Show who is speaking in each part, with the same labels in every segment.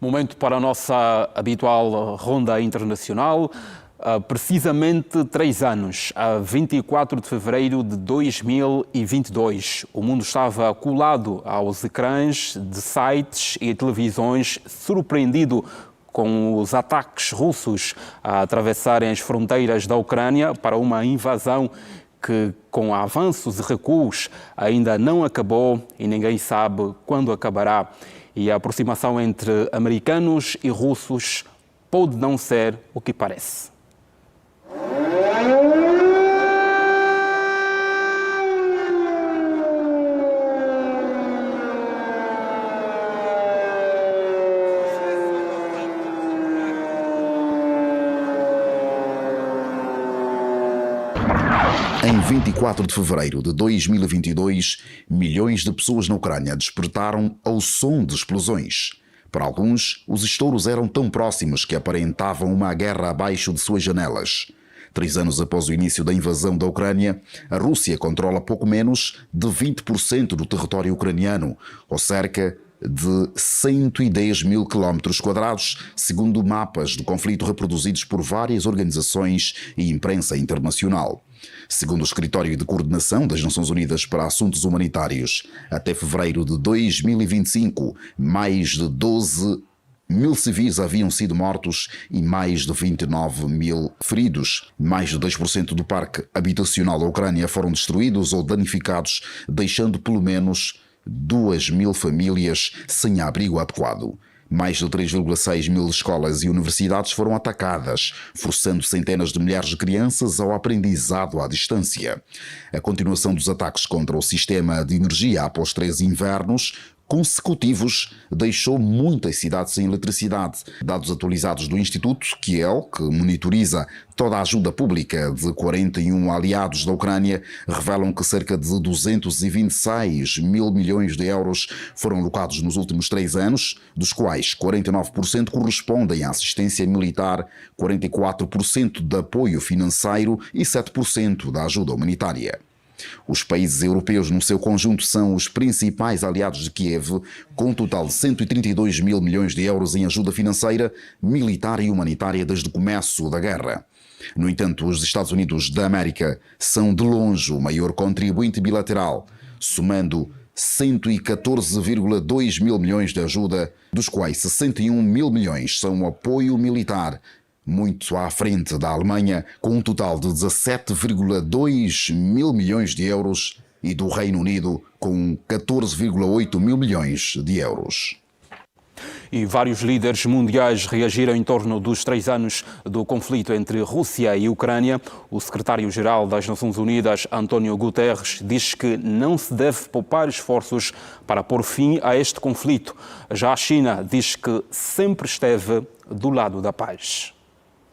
Speaker 1: Momento para a nossa habitual ronda internacional. Precisamente 3 anos, a 24 de fevereiro de 2022, o mundo estava colado aos ecrãs de sites e televisões, surpreendido com os ataques russos a atravessarem as fronteiras da Ucrânia para uma invasão que, com avanços e recuos, ainda não acabou e ninguém sabe quando acabará. E a aproximação entre americanos e russos pode não ser o que parece.
Speaker 2: Em 24 de fevereiro de 2022, milhões de pessoas na Ucrânia despertaram ao som de explosões. Para alguns, os estouros eram tão próximos que aparentavam uma guerra abaixo de suas janelas. 3 anos após o início da invasão da Ucrânia, a Rússia controla pouco menos de 20% do território ucraniano, ou cerca de 110 mil quilómetros quadrados, segundo mapas do conflito reproduzidos por várias organizações e imprensa internacional. Segundo o Escritório de Coordenação das Nações Unidas para Assuntos Humanitários, até fevereiro de 2025, mais de 12 mil civis haviam sido mortos e mais de 29 mil feridos. Mais de 2% do parque habitacional da Ucrânia foram destruídos ou danificados, deixando pelo menos 2 mil famílias sem abrigo adequado. Mais de 3,6 mil escolas e universidades foram atacadas, forçando centenas de milhares de crianças ao aprendizado à distância. A continuação dos ataques contra o sistema de energia após 3 invernos consecutivos deixou muitas cidades sem eletricidade. Dados atualizados do Instituto Kiel, que monitoriza toda a ajuda pública de 41 aliados da Ucrânia, revelam que cerca de 226 mil milhões de euros foram alocados nos últimos 3 anos, dos quais 49% correspondem à assistência militar, 44% de apoio financeiro e 7% da ajuda humanitária. Os países europeus no seu conjunto são os principais aliados de Kiev, com um total de 132 mil milhões de euros em ajuda financeira, militar e humanitária desde o começo da guerra. No entanto, os Estados Unidos da América são de longe o maior contribuinte bilateral, somando 114,2 mil milhões de ajuda, dos quais 61 mil milhões são apoio militar, muito à frente da Alemanha, com um total de 17,2 mil milhões de euros, e do Reino Unido, com 14,8 mil milhões de euros.
Speaker 1: E vários líderes mundiais reagiram em torno dos 3 anos do conflito entre Rússia e Ucrânia. O secretário-geral das Nações Unidas, António Guterres, diz que não se deve poupar esforços para pôr fim a este conflito. Já a China diz que sempre esteve do lado da paz.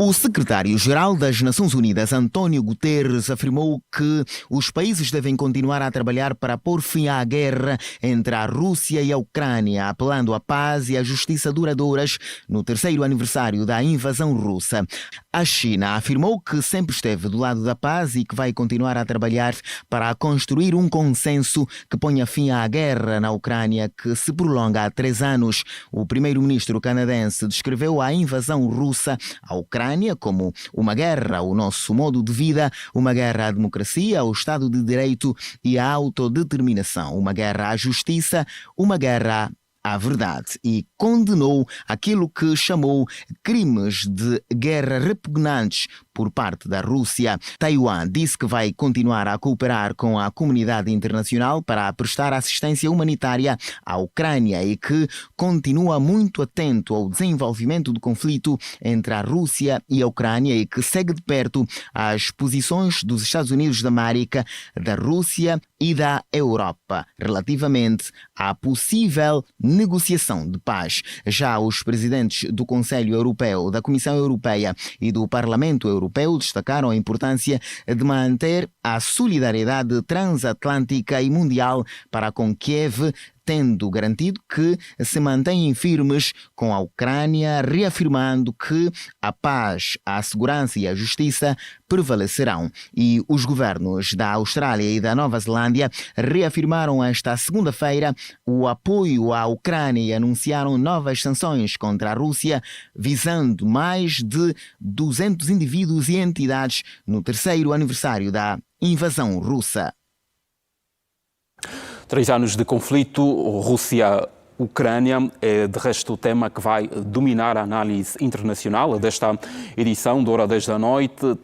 Speaker 3: O secretário-geral das Nações Unidas, António Guterres, afirmou que os países devem continuar a trabalhar para pôr fim à guerra entre a Rússia e a Ucrânia, apelando à paz e à justiça duradouras no 3º aniversário da invasão russa. A China afirmou que sempre esteve do lado da paz e que vai continuar a trabalhar para construir um consenso que ponha fim à guerra na Ucrânia, que se prolonga há 3 anos. O primeiro-ministro canadense descreveu a invasão russa à Ucrânia como uma guerra ao nosso modo de vida, uma guerra à democracia, ao Estado de Direito e à autodeterminação, uma guerra à justiça, uma guerra à verdade, e condenou aquilo que chamou crimes de guerra repugnantes por parte da Rússia. Taiwan disse que vai continuar a cooperar com a comunidade internacional para prestar assistência humanitária à Ucrânia e que continua muito atento ao desenvolvimento do conflito entre a Rússia e a Ucrânia e que segue de perto as posições dos Estados Unidos da América, da Rússia e da Europa relativamente à possível negociação de paz. Já os presidentes do Conselho Europeu, da Comissão Europeia e do Parlamento Europeu destacaram a importância de manter a solidariedade transatlântica e mundial para com Kiev, tendo garantido que se mantêm firmes com a Ucrânia, reafirmando que a paz, a segurança e a justiça prevalecerão. E os governos da Austrália e da Nova Zelândia reafirmaram esta segunda-feira o apoio à Ucrânia e anunciaram novas sanções contra a Rússia, visando mais de 200 indivíduos e entidades no terceiro aniversário da invasão russa.
Speaker 1: 3 anos de conflito, Rússia-Ucrânia é de resto o tema que vai dominar a análise internacional desta edição do Hora 10 da noite.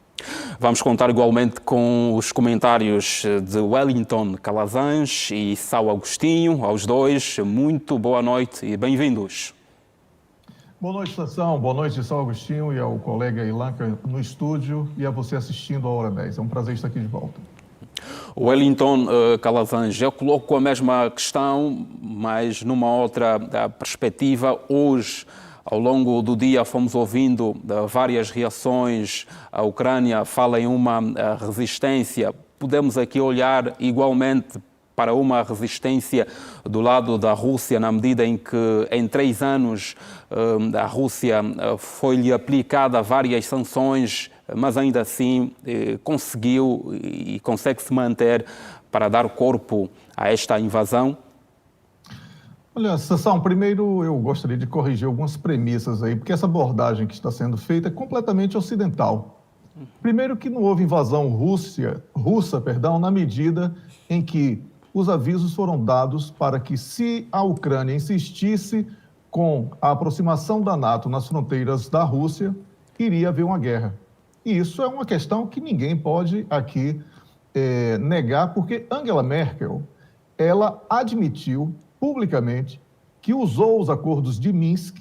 Speaker 1: Vamos contar igualmente com os comentários de Wellington Calazans e São Agostinho. Aos dois, muito boa noite e bem-vindos.
Speaker 4: Boa noite, Sação. Boa noite, São Agostinho, e ao colega Ilanca no estúdio e a você assistindo a Hora 10. É um prazer estar aqui de volta.
Speaker 1: Wellington Calazans, eu coloco a mesma questão, mas numa outra perspectiva. Hoje, ao longo do dia, fomos ouvindo várias reações. A Ucrânia fala em uma resistência. Podemos aqui olhar igualmente para uma resistência do lado da Rússia, na medida em que em 3 anos a Rússia foi-lhe aplicada várias sanções, mas ainda assim conseguiu e consegue se manter para dar corpo a esta invasão?
Speaker 4: Olha, Sação, primeiro eu gostaria de corrigir algumas premissas aí, porque essa abordagem que está sendo feita é completamente ocidental. Primeiro que não houve invasão russa, na medida em que os avisos foram dados para que, se a Ucrânia insistisse com a aproximação da NATO nas fronteiras da Rússia, iria haver uma guerra. E isso é uma questão que ninguém pode aqui negar, porque Angela Merkel, ela admitiu publicamente que usou os acordos de Minsk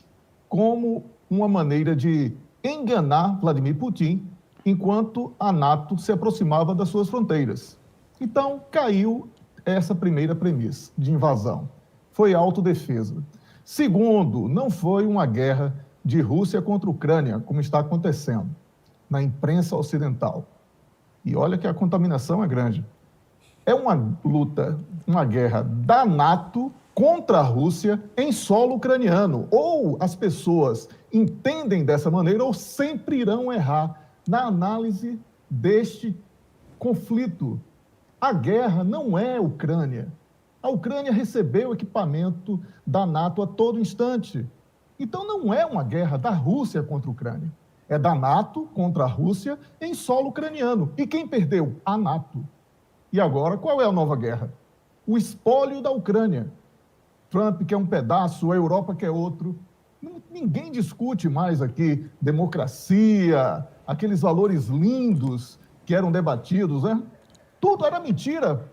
Speaker 4: como uma maneira de enganar Vladimir Putin enquanto a NATO se aproximava das suas fronteiras. Então, caiu essa primeira premissa de invasão. Foi autodefesa. Segundo, não foi uma guerra de Rússia contra a Ucrânia, como está acontecendo na imprensa ocidental. E olha que a contaminação é grande. É uma luta, uma guerra da NATO contra a Rússia em solo ucraniano. Ou as pessoas entendem dessa maneira ou sempre irão errar na análise deste conflito. A guerra não é a Ucrânia. A Ucrânia recebeu equipamento da NATO a todo instante. Então não é uma guerra da Rússia contra a Ucrânia. É da NATO contra a Rússia em solo ucraniano. E quem perdeu? A NATO. E agora, qual é a nova guerra? O espólio da Ucrânia. Trump quer um pedaço, a Europa quer outro. Ninguém discute mais aqui democracia, aqueles valores lindos que eram debatidos, né? Tudo era mentira,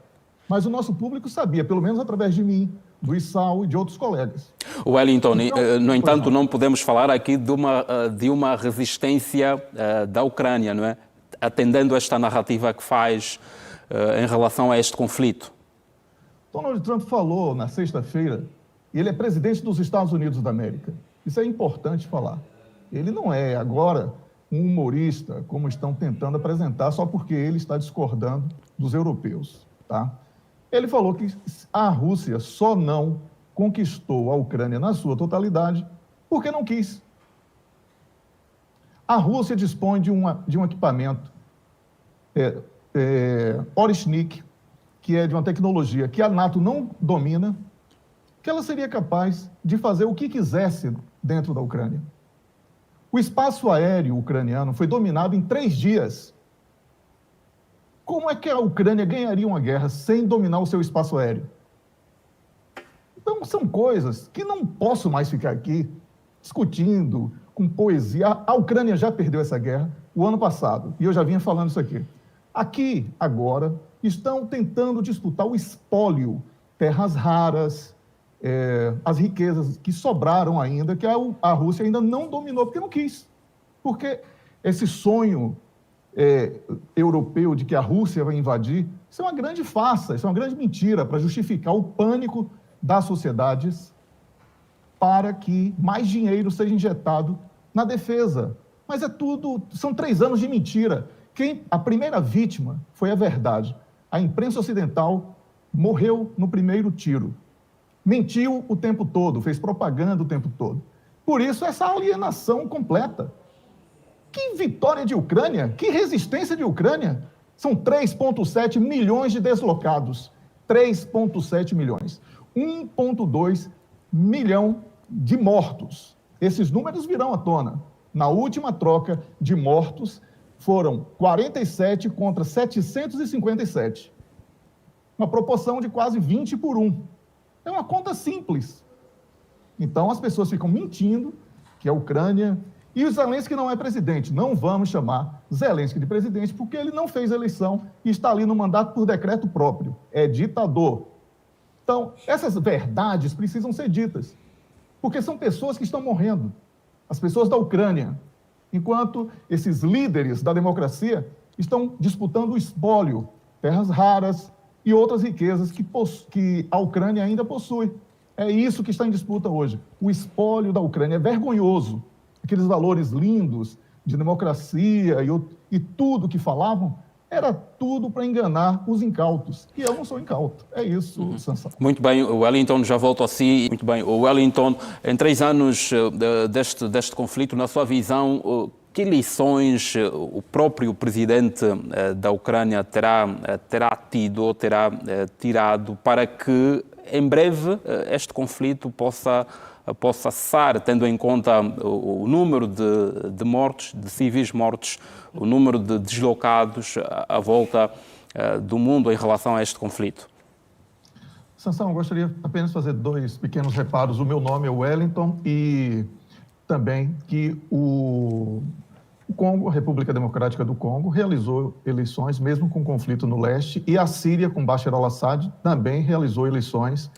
Speaker 4: mas o nosso público sabia, pelo menos através de mim, do Issal e de outros colegas.
Speaker 1: Wellington, então, no entanto, não podemos falar aqui de uma resistência da Ucrânia, não é? Atendendo esta narrativa que faz em relação a este conflito.
Speaker 4: Donald Trump falou na sexta-feira, e ele é presidente dos Estados Unidos da América. Isso é importante falar. Ele não é agora um humorista, como estão tentando apresentar, só porque ele está discordando dos europeus, tá? Ele falou que a Rússia só não conquistou a Ucrânia na sua totalidade porque não quis. A Rússia dispõe de um equipamento, Orishnik, que é de uma tecnologia que a NATO não domina, que ela seria capaz de fazer o que quisesse dentro da Ucrânia. O espaço aéreo ucraniano foi dominado em 3 dias. Como é que a Ucrânia ganharia uma guerra sem dominar o seu espaço aéreo? Então, são coisas que não posso mais ficar aqui discutindo com poesia. A Ucrânia já perdeu essa guerra o ano passado, e eu já vinha falando isso aqui. Aqui, agora, estão tentando disputar o espólio, terras raras, as riquezas que sobraram ainda, que a Rússia ainda não dominou, porque não quis. Porque esse sonho europeu de que a Rússia vai invadir, isso é uma grande farsa, isso é uma grande mentira para justificar o pânico das sociedades para que mais dinheiro seja injetado na defesa. Mas são 3 anos de mentira. A primeira vítima foi a verdade. A imprensa ocidental morreu no primeiro tiro. mentiu o tempo todo, fez propaganda o tempo todo. Por isso, essa alienação completa. Que vitória de Ucrânia, que resistência de Ucrânia. São 3,7 milhões de deslocados. 3,7 milhões. 1,2 milhão de mortos. Esses números virão à tona. Na última troca de mortos, foram 47 contra 757. Uma proporção de quase 20 por 1. É uma conta simples. Então, as pessoas ficam mentindo que a Ucrânia... E o Zelensky não é presidente. Não vamos chamar Zelensky de presidente, porque ele não fez eleição e está ali no mandato por decreto próprio. É ditador. Então, essas verdades precisam ser ditas, porque são pessoas que estão morrendo. As pessoas da Ucrânia. Enquanto esses líderes da democracia estão disputando o espólio, terras raras e outras riquezas que a Ucrânia ainda possui. É isso que está em disputa hoje. O espólio da Ucrânia é vergonhoso. Aqueles valores lindos de democracia e tudo que falavam, era tudo para enganar os incautos. E eu não sou incauto. É isso, Sansão.
Speaker 1: Muito bem, o Wellington, já volto a si. Muito bem, o Wellington, em 3 anos deste conflito, na sua visão, que lições o próprio presidente da Ucrânia terá tido ou terá tirado para que, em breve, este conflito possa cessar, tendo em conta o número de mortos, de civis mortos, o número de deslocados à volta do mundo em relação a este conflito?
Speaker 4: Sansão, eu gostaria apenas de fazer 2 pequenos reparos. O meu nome é Wellington e também que o Congo, a República Democrática do Congo, realizou eleições mesmo com conflito no leste, e a Síria, com Bashar al-Assad, também realizou eleições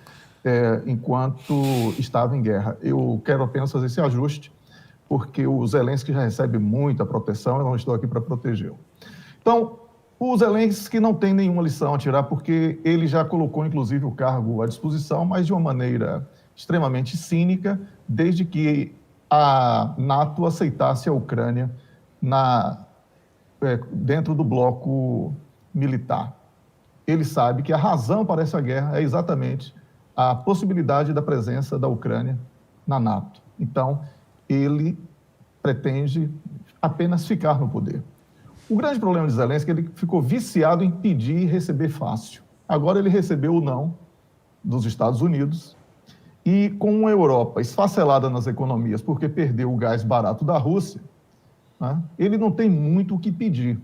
Speaker 4: enquanto estava em guerra. Eu quero apenas fazer esse ajuste, porque o Zelensky já recebe muita proteção, eu não estou aqui para protegê-lo. Então, o Zelensky não tem nenhuma lição a tirar, porque ele já colocou, inclusive, o cargo à disposição, mas de uma maneira extremamente cínica, desde que a NATO aceitasse a Ucrânia dentro do bloco militar. Ele sabe que a razão para essa guerra é exatamente a possibilidade da presença da Ucrânia na NATO. Então, ele pretende apenas ficar no poder. O grande problema de Zelensky é que ele ficou viciado em pedir e receber fácil. Agora ele recebeu o não dos Estados Unidos e, com a Europa esfacelada nas economias porque perdeu o gás barato da Rússia, né, ele não tem muito o que pedir.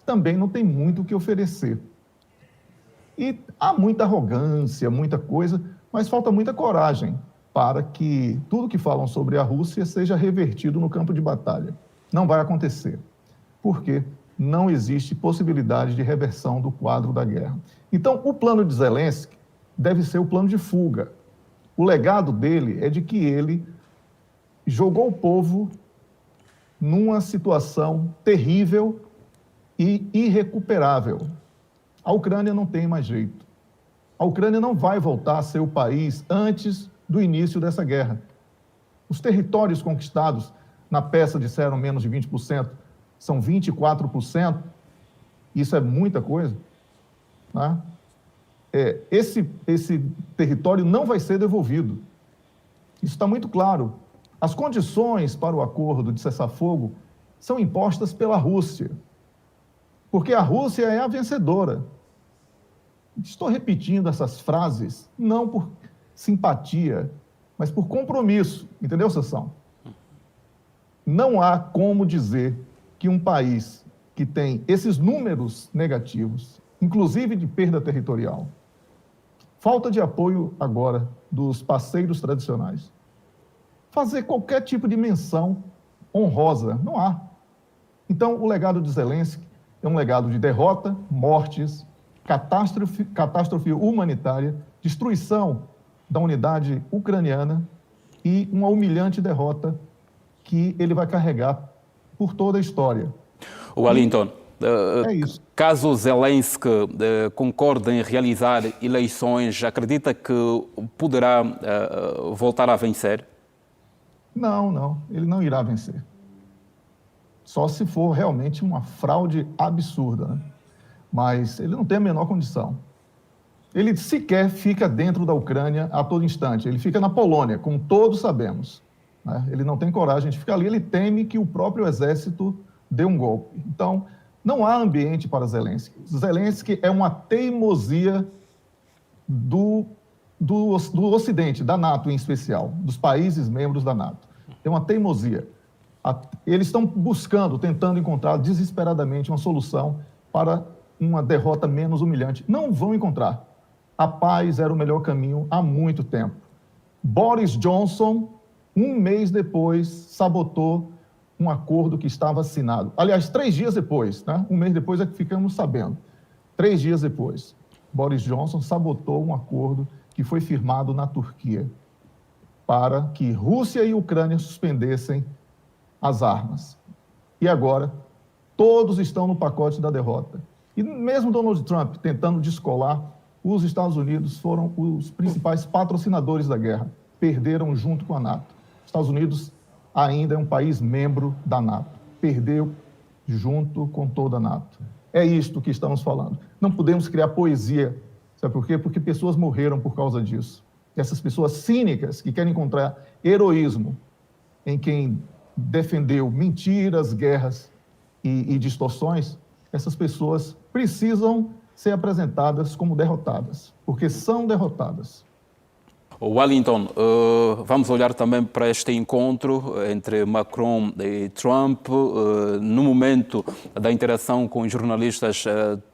Speaker 4: Também não tem muito o que oferecer. E há muita arrogância, muita coisa, mas falta muita coragem para que tudo que falam sobre a Rússia seja revertido no campo de batalha. Não vai acontecer, porque não existe possibilidade de reversão do quadro da guerra. Então, o plano de Zelensky deve ser o plano de fuga. O legado dele é de que ele jogou o povo numa situação terrível e irrecuperável. A Ucrânia não tem mais jeito. A Ucrânia não vai voltar a ser o país antes do início dessa guerra. Os territórios conquistados, na peça disseram menos de 20%, são 24%. Isso é muita coisa. Né? Esse território não vai ser devolvido. Isso está muito claro. As condições para o acordo de cessar-fogo são impostas pela Rússia, porque a Rússia é a vencedora. Estou repetindo essas frases não por simpatia, mas por compromisso. Entendeu, Sansão? Não há como dizer que um país que tem esses números negativos, inclusive de perda territorial, falta de apoio agora dos parceiros tradicionais, fazer qualquer tipo de menção honrosa, não há. Então, o legado de Zelensky é um legado de derrota, mortes, catástrofe humanitária, destruição da unidade ucraniana e uma humilhante derrota que ele vai carregar por toda a história.
Speaker 1: Wellington,
Speaker 4: é isso.
Speaker 1: Caso Zelensky concorde em realizar eleições, acredita que poderá voltar a vencer?
Speaker 4: Não, ele não irá vencer. Só se for realmente uma fraude absurda, né? Mas ele não tem a menor condição. Ele sequer fica dentro da Ucrânia a todo instante. Ele fica na Polônia, como todos sabemos, né? Ele não tem coragem de ficar ali, ele teme que o próprio exército dê um golpe. Então, não há ambiente para Zelensky. Zelensky é uma teimosia do Ocidente, da NATO em especial, dos países membros da NATO. É uma teimosia. Eles estão buscando, tentando encontrar desesperadamente uma solução para uma derrota menos humilhante. Não vão encontrar. A paz era o melhor caminho há muito tempo. Boris Johnson, um mês depois, sabotou um acordo que estava assinado. Aliás, 3 dias depois, né? Um mês depois é que ficamos sabendo. 3 dias depois, Boris Johnson sabotou um acordo que foi firmado na Turquia para que Rússia e Ucrânia suspendessem as armas. E agora, todos estão no pacote da derrota. E mesmo Donald Trump tentando descolar, os Estados Unidos foram os principais patrocinadores da guerra. Perderam junto com a NATO. Os Estados Unidos ainda é um país membro da NATO. Perdeu junto com toda a NATO. É isto que estamos falando. Não podemos criar poesia. Sabe por quê? Porque pessoas morreram por causa disso. E essas pessoas cínicas que querem encontrar heroísmo em quem defendeu mentiras, guerras e distorções, essas pessoas precisam ser apresentadas como derrotadas, porque são derrotadas.
Speaker 1: Wellington, vamos olhar também para este encontro entre Macron e Trump. No momento da interação com os jornalistas,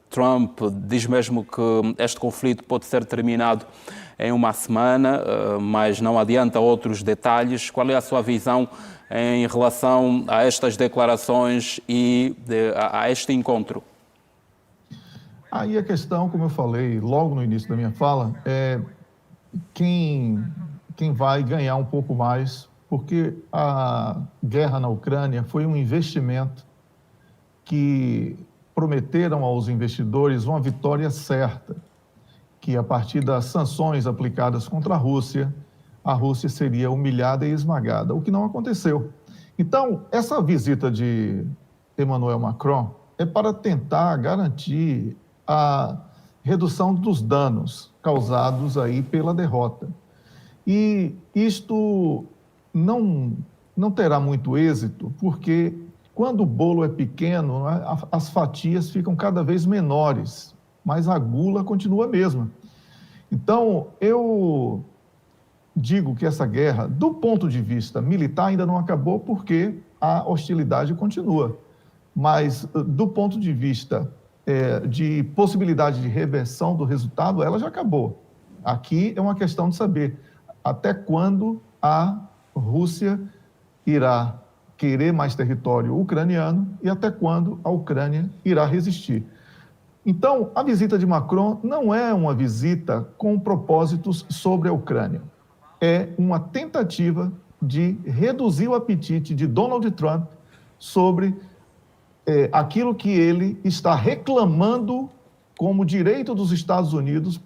Speaker 1: Trump diz mesmo que este conflito pode ser terminado em uma semana, mas não adianta outros detalhes. Qual é a sua visão em relação a estas declarações e a este encontro?
Speaker 4: Aí a questão, como eu falei logo no início da minha fala, é quem vai ganhar um pouco mais, porque a guerra na Ucrânia foi um investimento que prometeram aos investidores uma vitória certa, que a partir das sanções aplicadas contra a Rússia seria humilhada e esmagada, o que não aconteceu. Então, essa visita de Emmanuel Macron é para tentar garantir a redução dos danos causados aí pela derrota. E isto não terá muito êxito, porque quando o bolo é pequeno, as fatias ficam cada vez menores, mas a gula continua a mesma. Então, eu digo que essa guerra, do ponto de vista militar, ainda não acabou porque a hostilidade continua. Mas, do ponto de vista de possibilidade de reversão do resultado, ela já acabou. Aqui é uma questão de saber até quando a Rússia irá querer mais território ucraniano e até quando a Ucrânia irá resistir. Então, a visita de Macron não é uma visita com propósitos sobre a Ucrânia. É uma tentativa de reduzir o apetite de Donald Trump sobre aquilo que ele está reclamando como direito dos Estados Unidos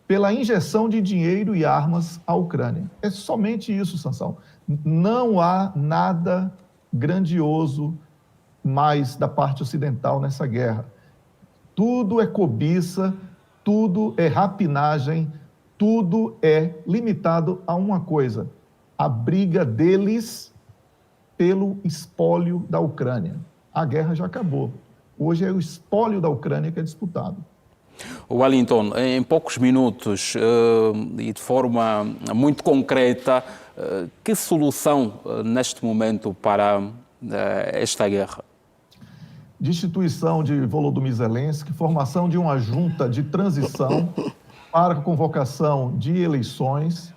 Speaker 4: pela injeção de dinheiro e armas à Ucrânia. É somente isso, Sansão. Não há nada grandioso mais da parte ocidental nessa guerra. Tudo é cobiça, tudo é rapinagem, tudo é limitado a uma coisa: a briga deles pelo espólio da Ucrânia. A guerra já acabou. Hoje é o espólio da Ucrânia que é disputado.
Speaker 1: Wellington, em poucos minutos e de forma muito concreta, que solução neste momento para esta guerra?
Speaker 4: Destituição de Volodymyr Zelensky, formação de uma junta de transição para a convocação de eleições,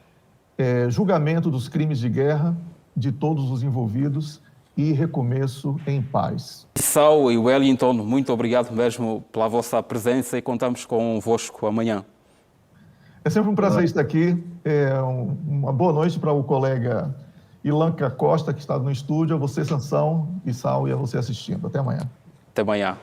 Speaker 4: julgamento dos crimes de guerra de todos os envolvidos e recomeço em paz.
Speaker 1: Sal e Wellington, muito obrigado mesmo pela vossa presença e contamos convosco amanhã.
Speaker 4: É sempre um prazer estar aqui. Uma boa noite para o colega Ilanca Costa, que está no estúdio, a você, Sansão e Sal, e a você assistindo. Até amanhã.
Speaker 1: Até amanhã.